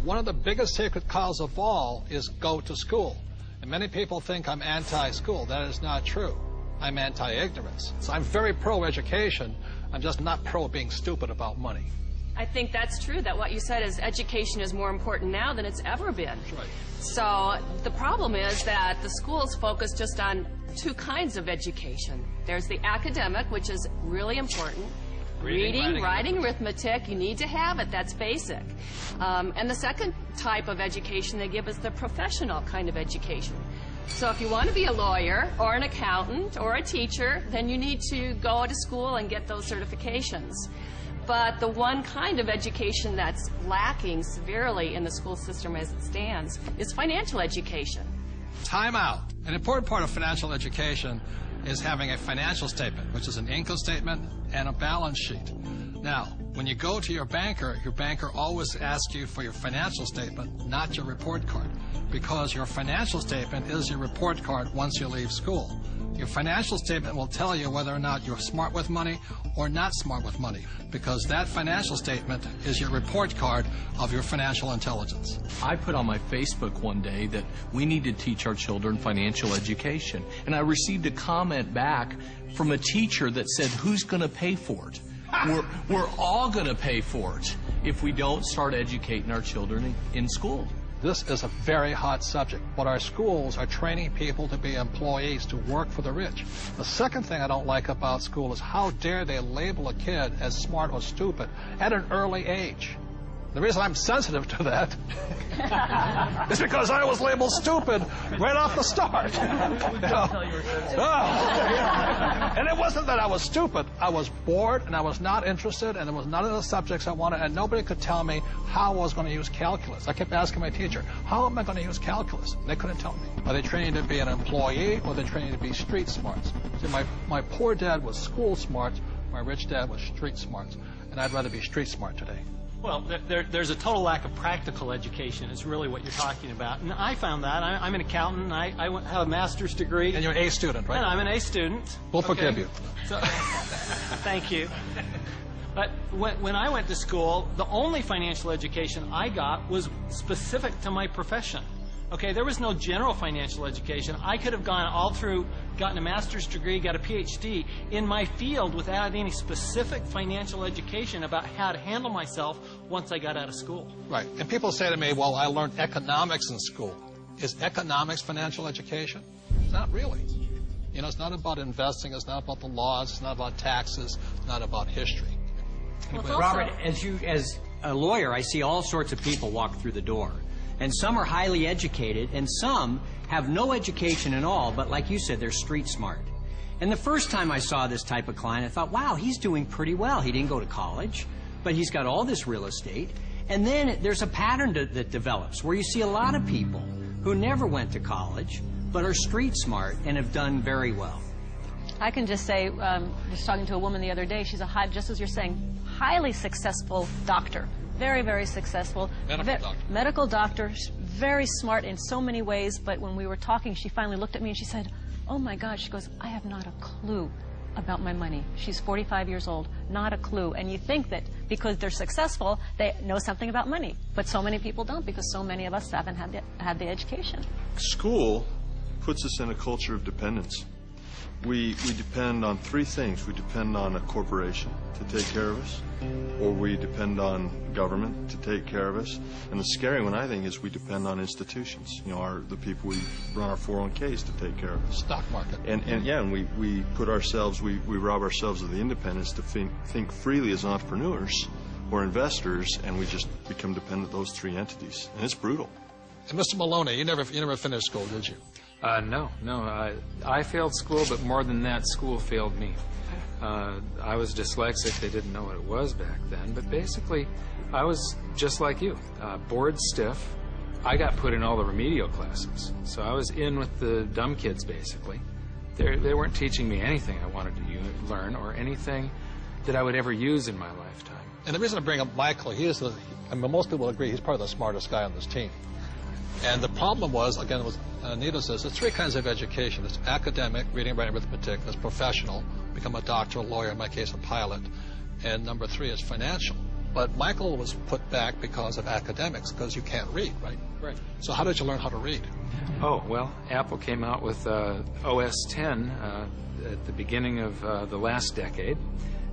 one of the biggest sacred cows of all is go to school. And many people think I'm anti-school. That is not true. I'm anti-ignorance. So I'm very pro-education. I'm just not pro being stupid about money. I think that's true, that what you said is education is more important now than it's ever been. That's right. So the problem is that the schools focus just on two kinds of education. There's the academic, which is really important. Reading, writing, arithmetic, you need to have it, that's basic. And the second type of education they give is the professional kind of education. So if you want to be a lawyer or an accountant or a teacher, then you need to go to school and get those certifications. But the one kind of education that's lacking severely in the school system as it stands is financial education. Time out. An important part of financial education is having a financial statement, which is an income statement and a balance sheet. Now, when you go to your banker always asks you for your financial statement, not your report card, because your financial statement is your report card once you leave school. Your financial statement will tell you whether or not you're smart with money or not smart with money, because that financial statement is your report card of your financial intelligence. I put on my Facebook one day that we need to teach our children financial education, and I received a comment back from a teacher that said, who's going to pay for it? We're all going to pay for it if we don't start educating our children in school. This is a very hot subject, but our schools are training people to be employees, to work for the rich. The second thing I don't like about school is how dare they label a kid as smart or stupid at an early age. The reason I'm sensitive to that is because I was labeled stupid right off the start. And it wasn't that I was stupid. I was bored, and I was not interested, and there was none of the subjects I wanted, and nobody could tell me how I was going to use calculus. I kept asking my teacher, how am I going to use calculus? They couldn't tell me. Are they training to be an employee, or are they training to be street smarts? See, my poor dad was school smart, my rich dad was street smart, and I'd rather be street smart today. Well, there's a total lack of practical education is really what you're talking about. And I found that. I'm an accountant. I have a master's degree. And you're an A student, right? And I'm an A student. We'll forgive you. So, thank you. But when I went to school, the only financial education I got was specific to my profession. Okay, there was no general financial education. I could have gone all through, gotten a master's degree, got a PhD in my field without any specific financial education about how to handle myself once I got out of school. Right. And people say to me, well, I learned economics in school. Is economics financial education? Not really. You know, it's not about investing. It's not about the laws. It's not about taxes. It's not about history. Well, Robert, as a lawyer, I see all sorts of people walk through the door. And some are highly educated, and some have no education at all, but like you said, they're street smart. And the first time I saw this type of client, I thought, wow, he's doing pretty well. He didn't go to college, but he's got all this real estate. And then there's a pattern that develops where you see a lot of people who never went to college, but are street smart and have done very well. I can just say, just talking to a woman the other day, she's just as you're saying, highly successful doctor. Very, very successful. Medical doctor, very smart in so many ways, but when we were talking, she finally looked at me and she said, oh my God, she goes, I have not a clue about my money. She's 45 years old, not a clue. And you think that because they're successful, they know something about money. But so many people don't, because so many of us haven't had the education. School puts us in a culture of dependence. We depend on three things. We depend on a corporation to take care of us, or we depend on government to take care of us, and the scary one, I think, is we depend on institutions. You know, the people we run our 401ks to take care of us. Stock market. And we put ourselves, we rob ourselves of the independence to think freely as entrepreneurs or investors, and we just become dependent on those three entities, and it's brutal. And Mr. Maloney, you never finished school, did you? No. I failed school, but more than that, school failed me. I was dyslexic. They didn't know what it was back then. But basically, I was just like you, bored stiff. I got put in all the remedial classes. So I was in with the dumb kids, basically. They weren't teaching me anything I wanted to learn or anything that I would ever use in my lifetime. And the reason I bring up Michael, most people agree he's probably the smartest guy on this team. And the problem was, again, Anita says, there's three kinds of education. There's academic, reading, writing, arithmetic. There's professional, become a doctor, a lawyer, in my case, a pilot. And number three is financial. But Michael was put back because of academics, because you can't read, right? Right. So how did you learn how to read? Oh, well, Apple came out with OS X at the beginning of the last decade,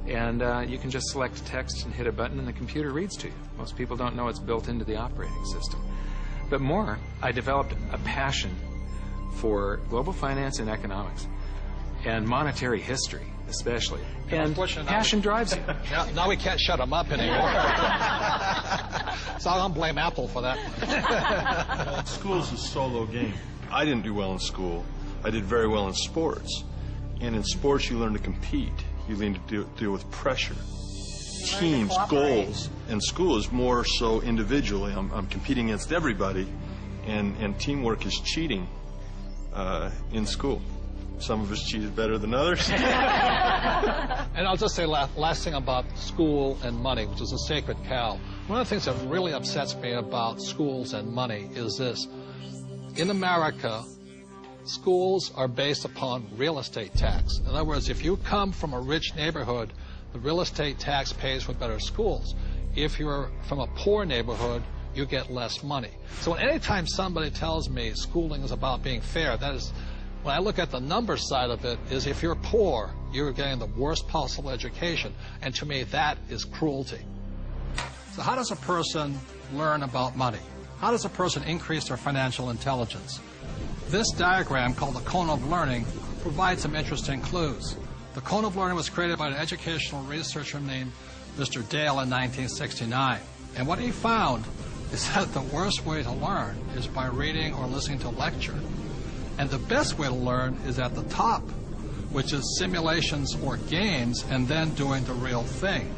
and you can just select text and hit a button and the computer reads to you. Most people don't know it's built into the operating system. But more, I developed a passion for global finance and economics, and monetary history especially. And passion drives you. Now we can't shut them up anymore. So I'm going to blame Apple for that. School is a solo game. I didn't do well in school. I did very well in sports. And in sports, you learn to compete. You learn to deal with pressure, teams, goals. And school is more so individually. I'm competing against everybody, and teamwork is cheating in school. Some of us cheated better than others. And I'll just say last thing about school and money, which is a sacred cow. One of the things that really upsets me about schools and money is this. In America, schools are based upon real estate tax. In other words, if you come from a rich neighborhood, the real estate tax pays for better schools. If you're from a poor neighborhood, you get less money. So anytime somebody tells me schooling is about being fair, that is, when I look at the number side of it, is if you're poor, you're getting the worst possible education. And to me, that is cruelty. So how does a person learn about money? How does a person increase their financial intelligence? This diagram, called the cone of learning, provides some interesting clues. The cone of learning was created by an educational researcher named Mr. Dale in 1969. And what he found is that the worst way to learn is by reading or listening to a lecture. And the best way to learn is at the top, which is simulations or games, and then doing the real thing.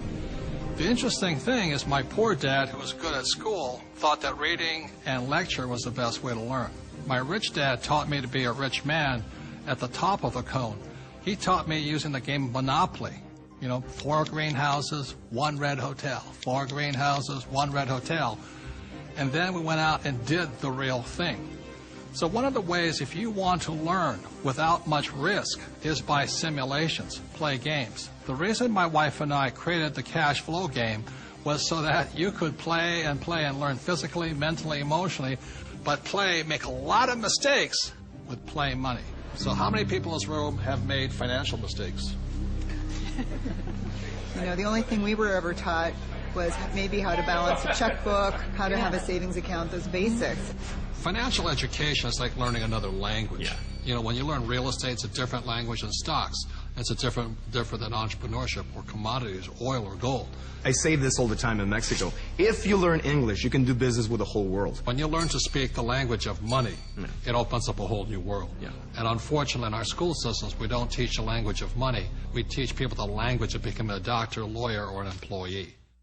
The interesting thing is my poor dad, who was good at school, thought that reading and lecture was the best way to learn. My rich dad taught me to be a rich man at the top of the cone. He taught me using the game of Monopoly. You know, 4 greenhouses, 1 red hotel. 4 greenhouses, 1 red hotel. And then we went out and did the real thing. So one of the ways, if you want to learn without much risk, is by simulations, play games. The reason my wife and I created the cash flow game was so that you could play and learn physically, mentally, emotionally, but make a lot of mistakes with play money. So how many people in this room have made financial mistakes? You know, the only thing we were ever taught was maybe how to balance a checkbook, how to have a savings account, those basics. Financial education is like learning another language. Yeah. You know, when you learn real estate, it's a different language than stocks. It's a different than entrepreneurship or commodities, oil or gold. I say this all the time in Mexico. If you learn English, you can do business with the whole world. When you learn to speak the language of money, it opens up a whole new world. Yeah. And unfortunately, in our school systems, we don't teach the language of money. We teach people the language of becoming a doctor, lawyer, or an employee.